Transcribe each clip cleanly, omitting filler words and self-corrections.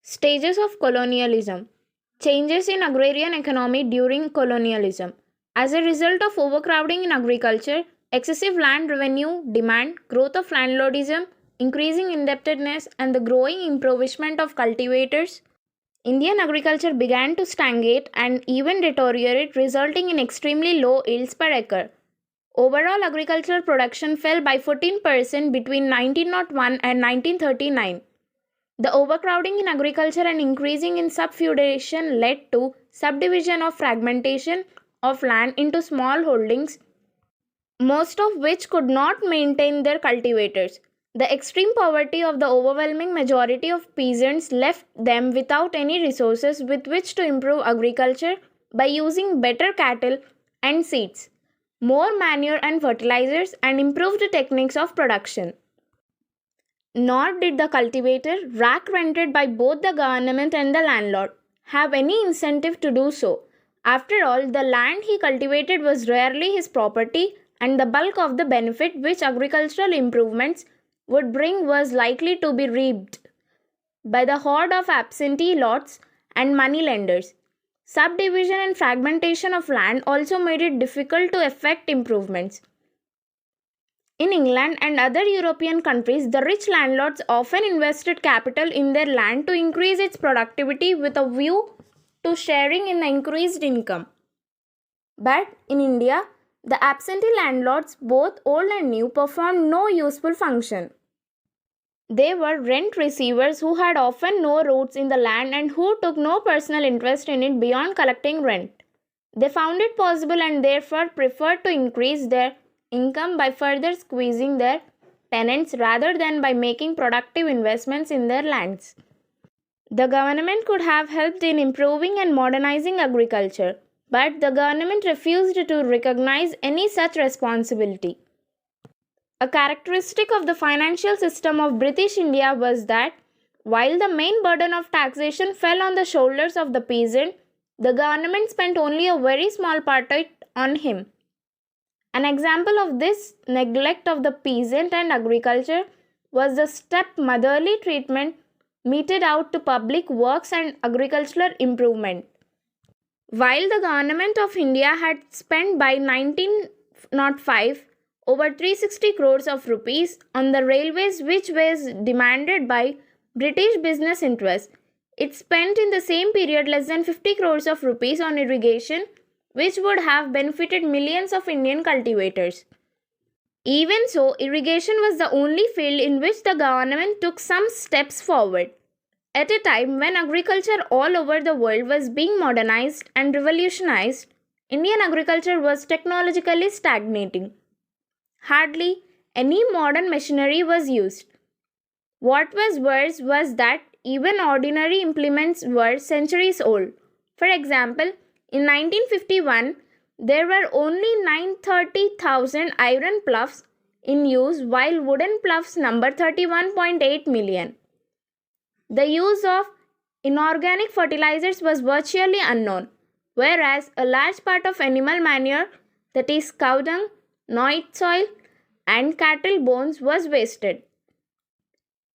Stages of colonialism. Changes in agrarian economy during colonialism. As a result of overcrowding in agriculture, excessive land revenue demand, growth of landlordism, increasing indebtedness, and the growing impoverishment of cultivators, Indian agriculture began to stagnate and even deteriorate, resulting in extremely low yields per acre. Overall agricultural production fell by 14% between 1901 and 1939. The overcrowding in agriculture and increasing in subfeudation led to subdivision or fragmentation of land into small holdings, most of which could not maintain their cultivators. The extreme poverty of the overwhelming majority of peasants left them without any resources with which to improve agriculture by using better cattle and seeds, more manure and fertilizers, and improved techniques of production. Nor did the cultivator, rack rented by both the government and the landlord, have any incentive to do so. After all, the land he cultivated was rarely his property, and the bulk of the benefit which agricultural improvements would bring was likely to be reaped by the horde of absentee lots and money lenders. Subdivision and fragmentation of land also made it difficult to effect improvements. In England and other European countries, the rich landlords often invested capital in their land to increase its productivity with a view to sharing in the increased income. But in India, the absentee landlords, both old and new, performed no useful function. They were rent receivers who had often no roots in the land and who took no personal interest in it beyond collecting rent. They found it possible and therefore preferred to increase their income by further squeezing their tenants rather than by making productive investments in their lands. The government could have helped in improving and modernizing agriculture, but the government refused to recognize any such responsibility. A characteristic of the financial system of British India was that while the main burden of taxation fell on the shoulders of the peasant, the government spent only a very small part of it on him. An example of this neglect of the peasant and agriculture was the step-motherly treatment meted out to public works and agricultural improvement. While the government of India had spent by 1905 over 360 crores of rupees on the railways which was demanded by British business interests, it spent in the same period less than 50 crores of rupees on irrigation, which would have benefited millions of Indian cultivators. Even so, irrigation was the only field in which the government took some steps forward. At a time when agriculture all over the world was being modernized and revolutionized, Indian agriculture was technologically stagnating. Hardly any modern machinery was used. What was worse was that even ordinary implements were centuries old. For example, in 1951, there were only 930,000 iron ploughs in use while wooden ploughs numbered 31.8 million. The use of inorganic fertilizers was virtually unknown, whereas a large part of animal manure, that is cow dung, night soil, and cattle bones was wasted.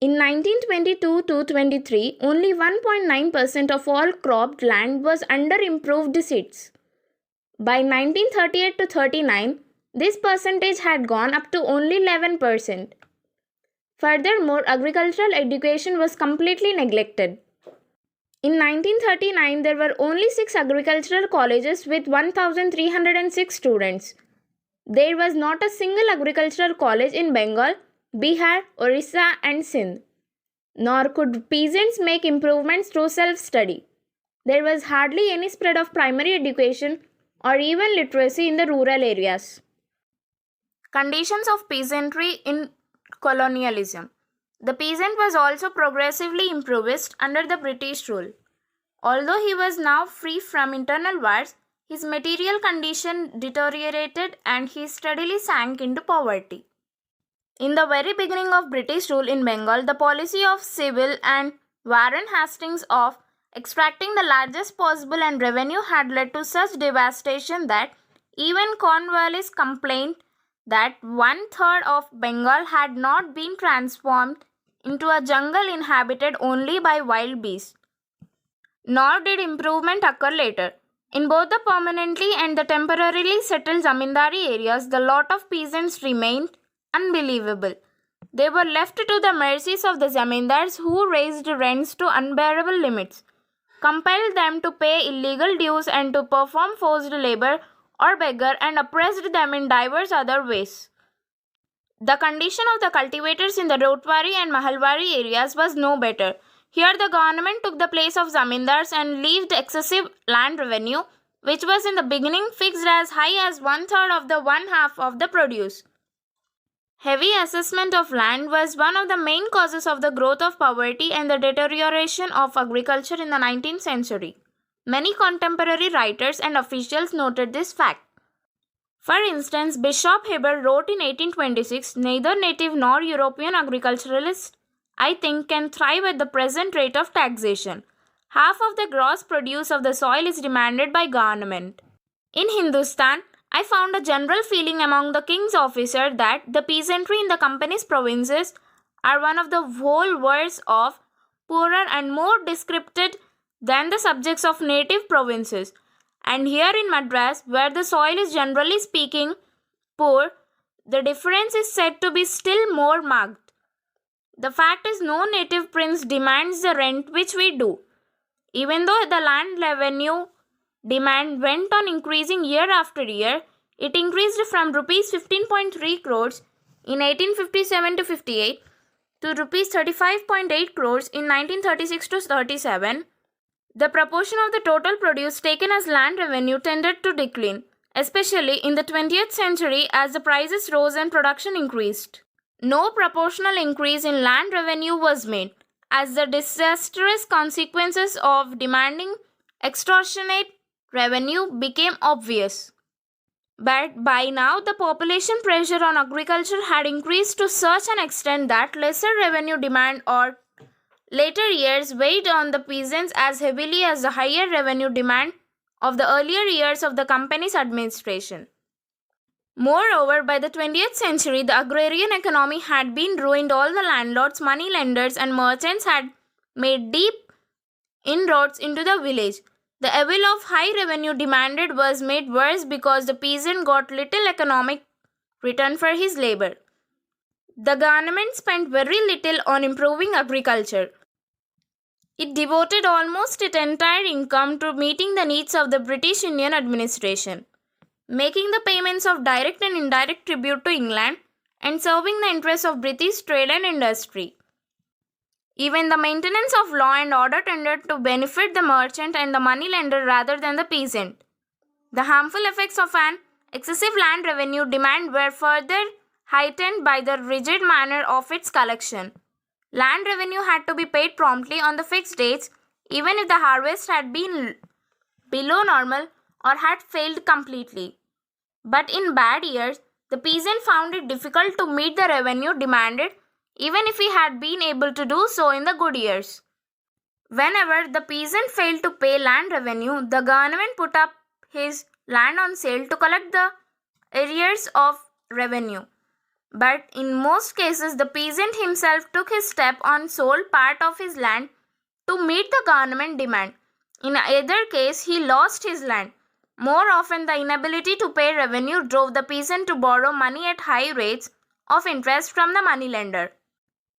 In 1922 to 23, only 1.9% of all cropped land was under improved seeds. By 1938 to 39, this percentage had gone up to only 11%. Furthermore, agricultural education was completely neglected. In 1939, there were only 6 agricultural colleges with 1,306 students. There was not a single agricultural college in Bengal, Bihar, Orissa, and Sindh. Nor could peasants make improvements through self-study. There was hardly any spread of primary education or even literacy in the rural areas. Conditions of peasantry in colonialism. The peasant was also progressively impoverished under the British rule. Although he was now free from internal wars, his material condition deteriorated and he steadily sank into poverty. In the very beginning of British rule in Bengal, the policy of Civil and Warren Hastings of extracting the largest possible and revenue had led to such devastation that even Cornwallis complained that 1/3 of Bengal had not been transformed into a jungle inhabited only by wild beasts. Nor did improvement occur later. In both the permanently and the temporarily settled zamindari areas, the lot of peasants remained unbelievable. They were left to the mercies of the zamindars who raised rents to unbearable limits, compelled them to pay illegal dues and to perform forced labor or beggar, and oppressed them in divers other ways. The condition of the cultivators in the Rotwari and Mahalwari areas was no better. Here the government took the place of zamindars and levied excessive land revenue, which was in the beginning fixed as high as one-third of the one-half of the produce. Heavy assessment of land was one of the main causes of the growth of poverty and the deterioration of agriculture in the 19th century. Many contemporary writers and officials noted this fact. For instance, Bishop Heber wrote in 1826, "Neither native nor European agriculturalist, I think, can thrive at the present rate of taxation. Half of the gross produce of the soil is demanded by government." In Hindustan, I found a general feeling among the king's officers that the peasantry in the company's provinces are one of the whole worse off, poorer and more discredited than the subjects of native provinces. And here in Madras, where the soil is generally speaking poor, the difference is said to be still more marked. The fact is, no native prince demands the rent which we do. Even though the land revenue demand went on increasing year after year, it increased from rupees 15.3 crores in 1857 to 58 to rupees 35.8 crores in 1936 to 37. The proportion of the total produce taken as land revenue tended to decline, especially in the 20th century as the prices rose and production increased. No proportional increase in land revenue was made, as the disastrous consequences of demanding extortionate revenue became obvious. But by now, the population pressure on agriculture had increased to such an extent that lesser revenue demand or later years weighed on the peasants as heavily as the higher revenue demand of the earlier years of the company's administration. Moreover, by the 20th century, the agrarian economy had been ruined. All the landlords, money lenders, and merchants had made deep inroads into the village. The evil of high revenue demanded was made worse because the peasant got little economic return for his labor. The government spent very little on improving agriculture. It devoted almost its entire income to meeting the needs of the British Indian administration, making the payments of direct and indirect tribute to England, and serving the interests of British trade and industry. Even the maintenance of law and order tended to benefit the merchant and the money lender rather than the peasant. The harmful effects of an excessive land revenue demand were further heightened by the rigid manner of its collection. Land revenue had to be paid promptly on the fixed dates, even if the harvest had been below normal or had failed completely. But in bad years, the peasant found it difficult to meet the revenue demanded, even if he had been able to do so in the good years. Whenever the peasant failed to pay land revenue, the government put up his land on sale to collect the arrears of revenue. But in most cases, the peasant himself took his step and sold part of his land to meet the government demand. In either case, he lost his land. More often, the inability to pay revenue drove the peasant to borrow money at high rates of interest from the moneylender.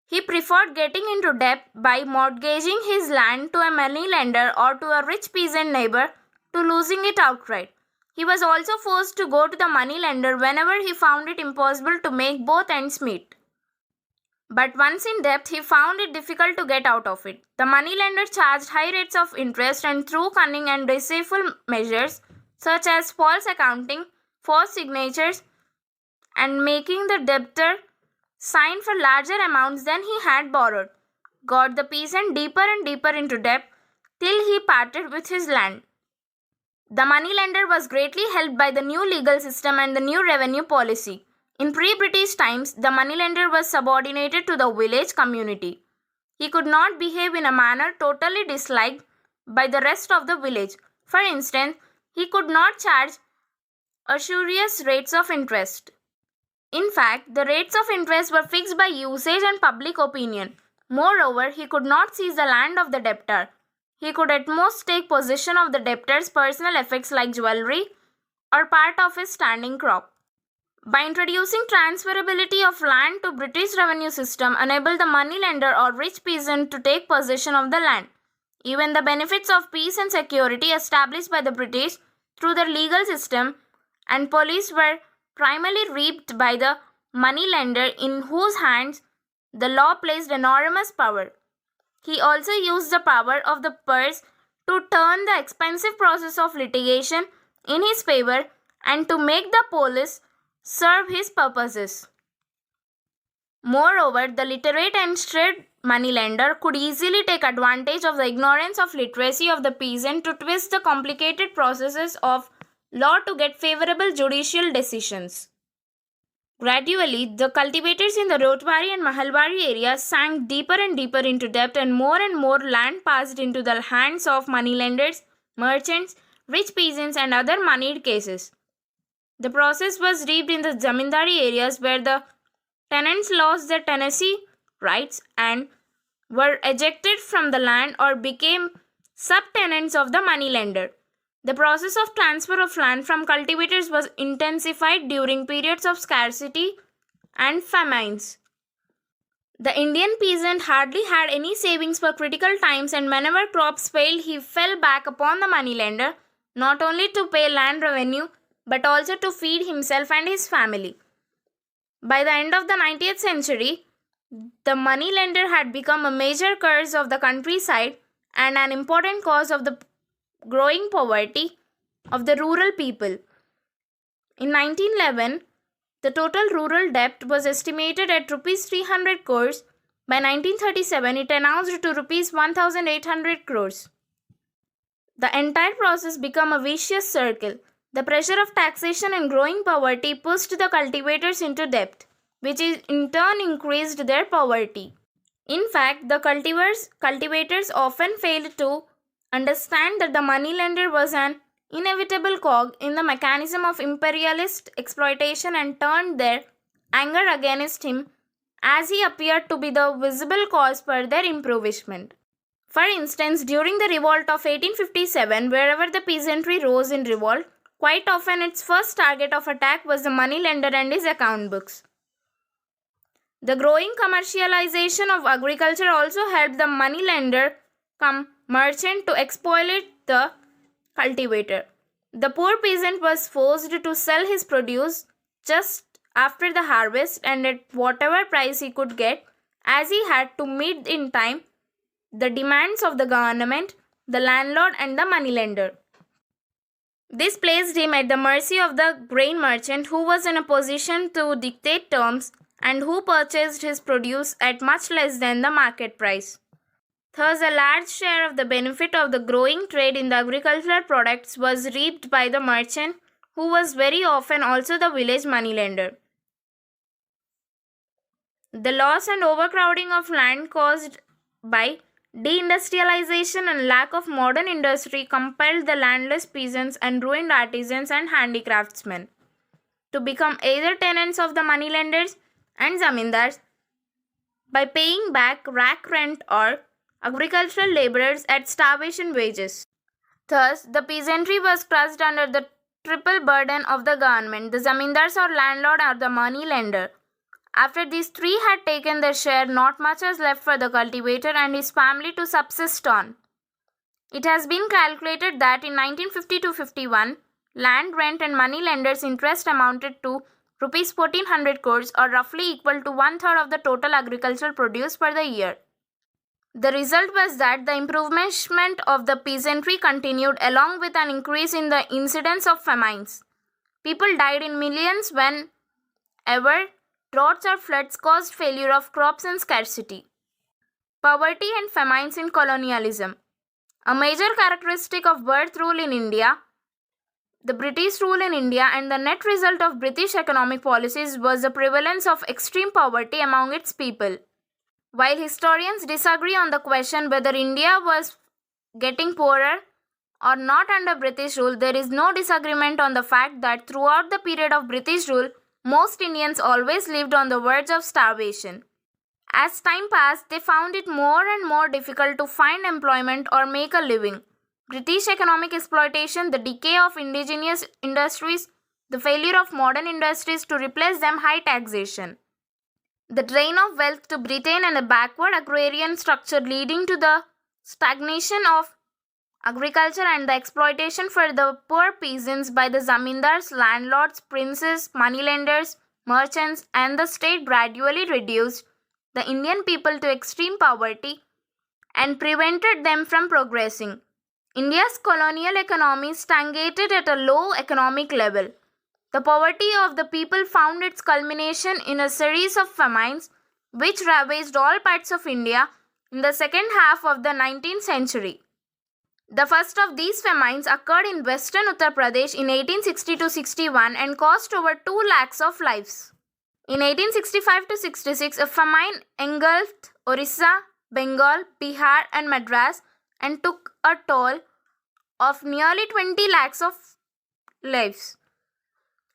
He preferred getting into debt by mortgaging his land to a moneylender or to a rich peasant neighbor to losing it outright. He was also forced to go to the moneylender whenever he found it impossible to make both ends meet. But once in debt, he found it difficult to get out of it. The moneylender charged high rates of interest, and through cunning and deceitful measures such as false accounting, false signatures, and making the debtor sign for larger amounts than he had borrowed, got the peasant deeper and deeper into debt till he parted with his land. The moneylender was greatly helped by the new legal system and the new revenue policy. In pre-British times, the moneylender was subordinated to the village community. He could not behave in a manner totally disliked by the rest of the village. For instance, he could not charge usurious rates of interest. In fact, the rates of interest were fixed by usage and public opinion. Moreover, he could not seize the land of the debtor. He could at most take possession of the debtor's personal effects like jewelry or part of his standing crop. By introducing transferability of land to British revenue system enabled the moneylender or rich peasant to take possession of the land. Even the benefits of peace and security established by the British through their legal system and police were primarily reaped by the moneylender in whose hands the law placed enormous power. He also used the power of the purse to turn the expensive process of litigation in his favor and to make the police serve his purposes. Moreover, the literate and shrewd moneylender could easily take advantage of the ignorance of literacy of the peasant to twist the complicated processes of law to get favorable judicial decisions. Gradually, the cultivators in the Rotwari and Mahalwari areas sank deeper and deeper into debt, and more land passed into the hands of moneylenders, merchants, rich peasants, and other moneyed cases. The process was reaped in the zamindari areas where the tenants lost their tenancy rights and were ejected from the land or became subtenants of the moneylender. The process of transfer of land from cultivators was intensified during periods of scarcity and famines. The Indian peasant hardly had any savings for critical times, and whenever crops failed, he fell back upon the moneylender, not only to pay land revenue but also to feed himself and his family. By the end of the 19th century, the moneylender had become a major curse of the countryside and an important cause of the growing poverty of the rural people. In 1911, the total rural debt was estimated at Rs 300 crores. By 1937, it announced to Rs 1,800 crores. The entire process became a vicious circle. The pressure of taxation and growing poverty pushed the cultivators into debt, which in turn increased their poverty. In fact, the cultivators often failed to understand that the moneylender was an inevitable cog in the mechanism of imperialist exploitation and turned their anger against him as he appeared to be the visible cause for their impoverishment. For instance, during the revolt of 1857, wherever the peasantry rose in revolt, quite often its first target of attack was the moneylender and his account books. The growing commercialization of agriculture also helped the moneylender come merchant to exploit the cultivator. The poor peasant was forced to sell his produce just after the harvest and at whatever price he could get, as he had to meet in time the demands of the government, the landlord, and the moneylender. This placed him at the mercy of the grain merchant, who was in a position to dictate terms and who purchased his produce at much less than the market price. Thus, a large share of the benefit of the growing trade in the agricultural products was reaped by the merchant, who was very often also the village moneylender. The loss and overcrowding of land caused by deindustrialization and lack of modern industry compelled the landless peasants and ruined artisans and handicraftsmen to become either tenants of the moneylenders and zamindars by paying back rack rent or agricultural laborers at starvation wages. Thus, the peasantry was crushed under the triple burden of the government, the zamindars or landlord or the moneylender. After these three had taken their share, not much was left for the cultivator and his family to subsist on. It has been calculated that in 1950-51, land rent and moneylenders' interest amounted to Rs 1,400 crores, or roughly equal to one-third of the total agricultural produce for the year. The result was that the improvement of the peasantry continued along with an increase in the incidence of famines. People died in millions whenever droughts or floods caused failure of crops and scarcity. Poverty and famines in colonialism. A major characteristic of birth rule in India, the British rule in India, and the net result of British economic policies was the prevalence of extreme poverty among its people. While historians disagree on the question whether India was getting poorer or not under British rule, there is no disagreement on the fact that throughout the period of British rule, most Indians always lived on the verge of starvation. As time passed, they found it more and more difficult to find employment or make a living. British economic exploitation, the decay of indigenous industries, the failure of modern industries to replace them, high taxation. The drain of wealth to Britain and a backward agrarian structure leading to the stagnation of agriculture and the exploitation for the poor peasants by the zamindars, landlords, princes, moneylenders, merchants, and the state gradually reduced the Indian people to extreme poverty and prevented them from progressing. India's colonial economy stagnated at a low economic level. The poverty of the people found its culmination in a series of famines which ravaged all parts of India in the second half of the 19th century. The first of these famines occurred in western Uttar Pradesh in 1860-61 and cost over 2 lakhs of lives. In 1865-66, a famine engulfed Orissa, Bengal, Bihar and Madras and took a toll of nearly 20 lakhs of lives.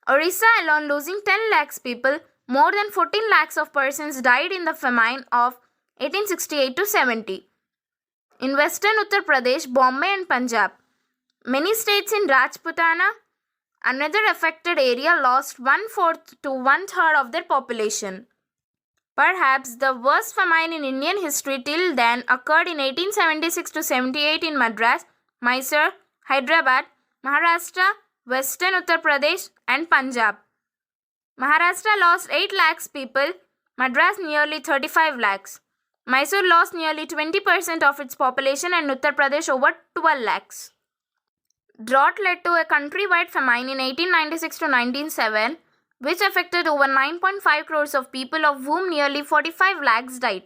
Orissa alone losing 10 lakhs people, more than 14 lakhs of persons died in the famine of 1868-70. In western Uttar Pradesh, Bombay and Punjab, many states in Rajputana, another affected area, lost 1/4 to 1/3 of their population. Perhaps the worst famine in Indian history till then occurred in 1876-78 in Madras, Mysore, Hyderabad, Maharashtra, Western Uttar Pradesh and Punjab. Maharashtra lost 8 lakhs people, Madras nearly 35 lakhs. Mysore lost nearly 20% of its population and Uttar Pradesh over 12 lakhs. Drought led to a countrywide famine in 1896-1907, which affected over 9.5 crores of people, of whom nearly 45 lakhs died.